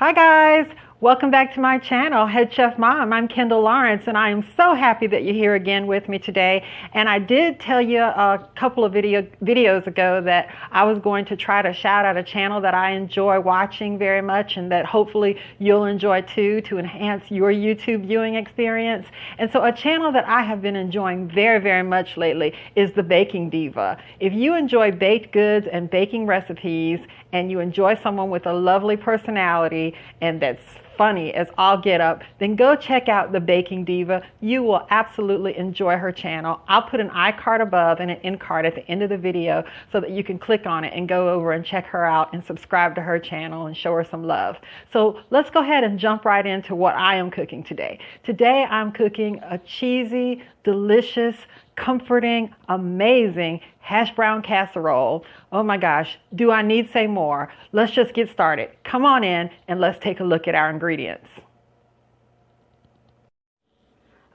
Hi guys, welcome back to my channel, Head Chef Mom. I'm Kendall Lawrence and I am so happy that you're here again with me today. And I did tell you a couple of videos ago that I was going to try to shout out a channel that I enjoy watching very much and that hopefully you'll enjoy too, to enhance your YouTube viewing experience. And so a channel that I have been enjoying very much lately is the Baking Diva. If you enjoy baked goods and baking recipes and you enjoy someone with a lovely personality and that's funny as all get up, then go check out the Baking Diva. You will absolutely enjoy her channel. I'll put an iCard above and an end card at the end of the video so that you can click on it and go over and check her out and subscribe to her channel and show her some love. So let's go ahead and jump right into what I am cooking today. Today I'm cooking a cheesy, delicious, comforting, amazing hash brown casserole. Oh my gosh, do I need say more? Let's just get started. Come on in and let's take a look at our ingredients.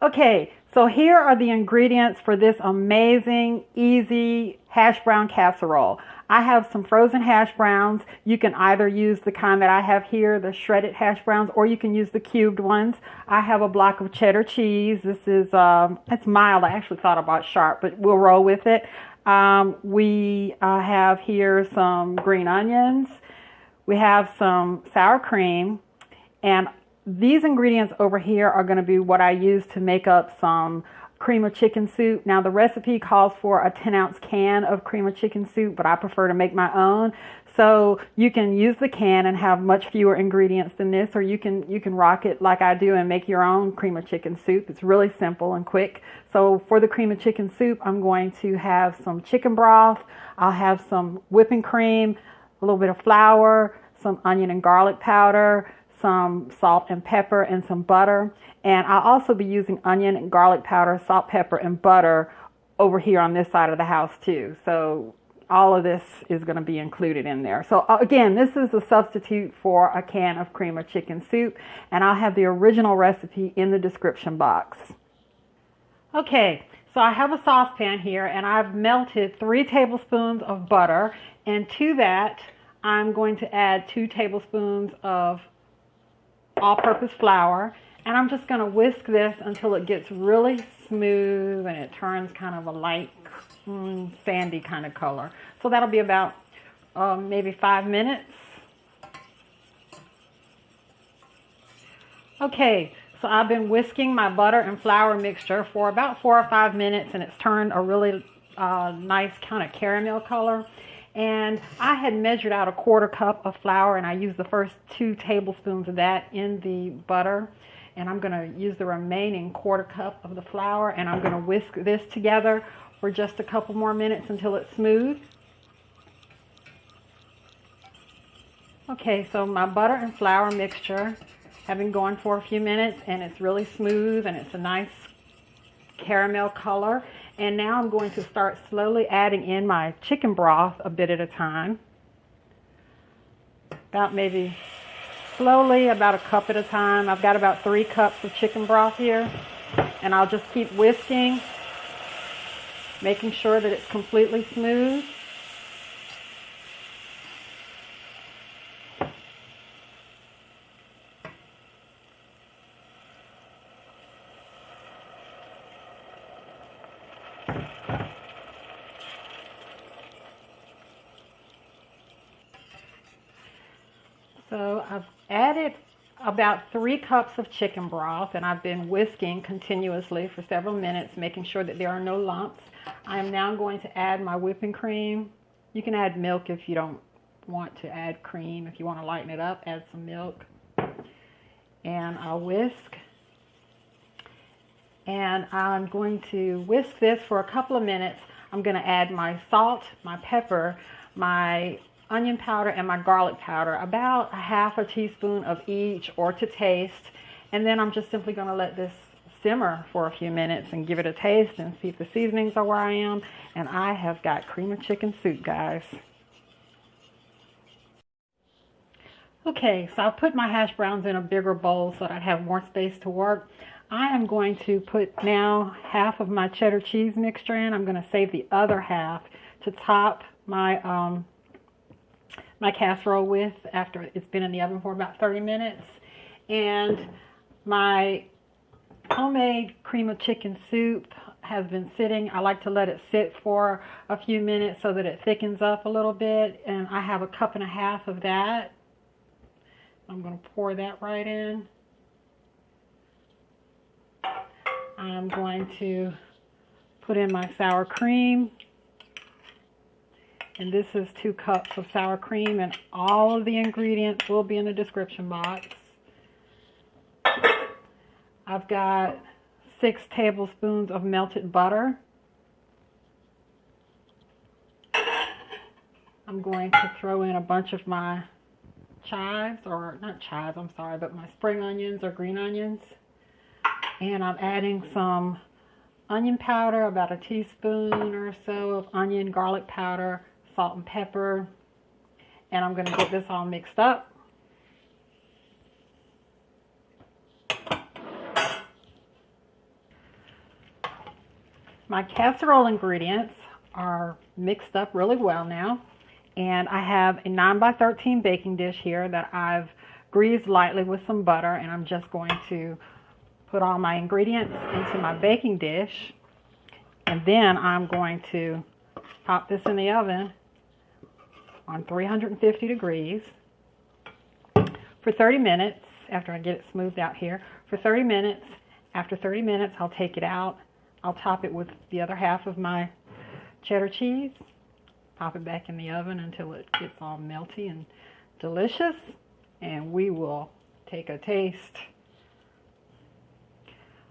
Okay, so here are the ingredients for this amazing, easy hash brown casserole. I have some frozen hash browns. You can either use the kind that I have here, the shredded hash browns, or you can use the cubed ones. I have a block of cheddar cheese. This is, it's mild. I actually thought about sharp, but we'll roll with it. We have here some green onions. We have some sour cream, and these ingredients over here are going to be what I use to make up some cream of chicken soup. Now the recipe calls for a 10-ounce can of cream of chicken soup, but I prefer to make my own. So you can use the can and have much fewer ingredients than this, or you can rock it like I do and make your own cream of chicken soup. It's really simple and quick. So for the cream of chicken soup, I'm going to have some chicken broth. I'll have some whipping cream, a little bit of flour, some onion and garlic powder, some salt and pepper, and some butter. And I'll also be using onion and garlic powder, salt, pepper, and butter over here on this side of the house too. So all of this is going to be included in there. So again, this is a substitute for a can of cream of chicken soup, and I'll have the original recipe in the description box. Okay, so I have a saucepan here and I've melted 3 tablespoons of butter, and to that I'm going to add 2 tablespoons of all-purpose flour, and I'm just going to whisk this until it gets really smooth and it turns kind of a light sandy kind of color. So that'll be about maybe 5 minutes. Okay, so I've been whisking my butter and flour mixture for about 4 or 5 minutes, and it's turned a really nice kind of caramel color. And I had measured out a 1/4 cup of flour, and I used the first 2 tablespoons of that in the butter. And I'm going to use the remaining 1/4 cup of the flour, and I'm going to whisk this together for just a couple more minutes until it's smooth. Okay, so my butter and flour mixture have been going for a few minutes, and it's really smooth, and it's a nice caramel color. And now I'm going to start slowly adding in my chicken broth a bit at a time. About maybe slowly, about a cup at a time. I've got about 3 cups of chicken broth here. And I'll just keep whisking, making sure that it's completely smooth. So I've added about 3 cups of chicken broth, and I've been whisking continuously for several minutes, making sure that there are no lumps. I am now going to add my whipping cream. You can add milk if you don't want to add cream. If you want to lighten it up, add some milk. And I'll whisk. And I'm going to whisk this for a couple of minutes. I'm going to add my salt, my pepper, my onion powder, and my garlic powder, about 1/2 teaspoon of each, or to taste. And then I'm just simply going to let this simmer for a few minutes and give it a taste and see if the seasonings are where I am. And I have got cream of chicken soup, guys. Okay, so I've put my hash browns in a bigger bowl so that I have more space to work. I am going to put now 1/2 of my cheddar cheese mixture in. I'm going to save the other 1/2 to top my my casserole with after it's been in the oven for about 30 minutes. And my homemade cream of chicken soup has been sitting. I like to let it sit for a few minutes so that it thickens up a little bit. And I have a cup and a half of that. I'm going to pour that right in. I'm going to put in my sour cream. And this is 2 cups of sour cream, and all of the ingredients will be in the description box. I've got 6 tablespoons of melted butter. I'm going to throw in a bunch of my chives, or not chives, I'm sorry, but my spring onions or green onions. And I'm adding some onion powder, about a teaspoon or so of onion, garlic powder, salt and pepper. And I'm going to get this all mixed up. My casserole ingredients are mixed up really well now. And I have a 9x13 baking dish here that I've greased lightly with some butter. And I'm just going to put all my ingredients into my baking dish. And then I'm going to pop this in the oven on 350 degrees for 30 minutes after I get it smoothed out here. For 30 minutes. After 30 minutes, I'll take it out. I'll top it with the other half of my cheddar cheese. Pop it back in the oven until it gets all melty and delicious. And we will take a taste.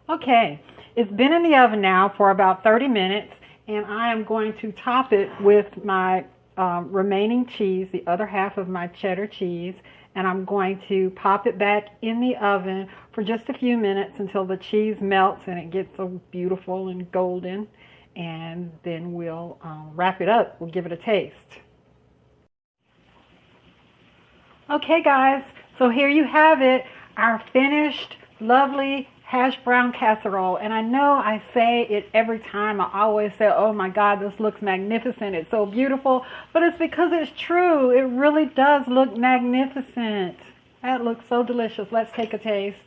Okay, it's been in the oven now for about 30 minutes. And I am going to top it with my remaining cheese, the other half of my cheddar cheese. And I'm going to pop it back in the oven for just a few minutes until the cheese melts and it gets so beautiful and golden. And then we'll wrap it up. We'll give it a taste. Okay, guys, so here you have it, our finished, lovely hash brown casserole. And I know I say it every time. I always say, oh my God, this looks magnificent. It's so beautiful. But it's because it's true. It really does look magnificent. That looks so delicious. Let's take a taste.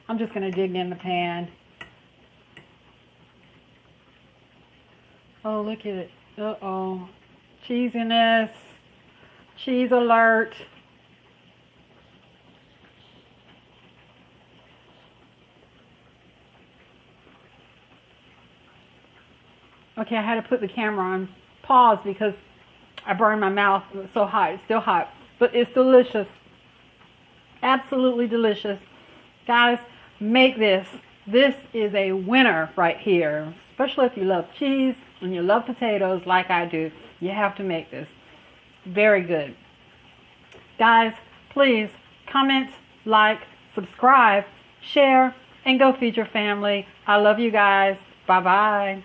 I'm just going to dig in the pan. Oh, look at it. Uh-oh. Cheesiness. Cheese alert. Okay, I had to put the camera on pause because I burned my mouth. It was so hot. It's still hot, but it's delicious. Absolutely delicious. Guys, make this. This is a winner right here, especially if you love cheese and you love potatoes like I do. You have to make this. Very good. Guys, please comment, like, subscribe, share, and go feed your family. I love you guys. Bye-bye.